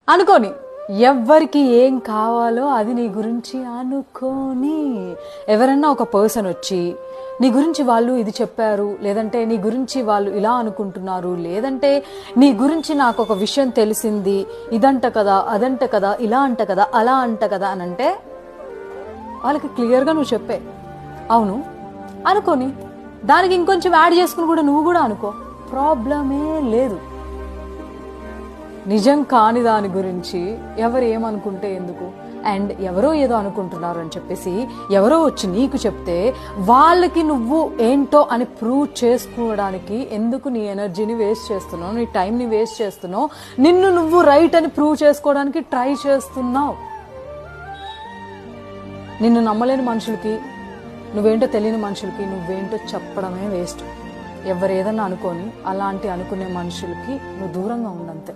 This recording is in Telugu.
అనుకోని ఎవ్వరికి ఏం కావాలో అది నీ గురించి అనుకోని. ఎవరన్నా ఒక పర్సన్ వచ్చి నీ గురించి వాళ్ళు ఇది చెప్పారు, లేదంటే నీ గురించి వాళ్ళు ఇలా అనుకుంటున్నారు, లేదంటే నీ గురించి నాకు ఒక విషయం తెలిసింది, ఇదంట కదా, అదంట కదా, ఇలా అంట కదా, అలా అంట కదా అని అంటే వాళ్ళకి క్లియర్గా నువ్వు చెప్పే అవును అనుకోని, దానికి ఇంకొంచెం యాడ్ చేసుకుని కూడా నువ్వు కూడా అనుకో, ప్రాబ్లమే లేదు. నిజం కాని దాని గురించి ఎవరు ఏమనుకుంటే ఎందుకు? అండ్ ఎవరో ఏదో అనుకుంటున్నారు అని చెప్పేసి ఎవరో వచ్చి నీకు చెప్తే వాళ్ళకి నువ్వు ఏంటో అని ప్రూవ్ చేసుకోవడానికి ఎందుకు నీ ఎనర్జీని వేస్ట్ చేస్తున్నావు, నీ టైంని వేస్ట్ చేస్తున్నావు, నిన్ను నువ్వు రైట్ అని ప్రూవ్ చేసుకోవడానికి ట్రై చేస్తున్నావు. నిన్ను నమ్మలేని మనుషులకి, నువ్వేంటో తెలియని మనుషులకి నువ్వేంటో చెప్పడమే వేస్ట్. ఎవరు ఏదన్నా అనుకొని అలాంటి అనుకునే మనుషులకి నువ్వు దూరంగా ఉండంతే.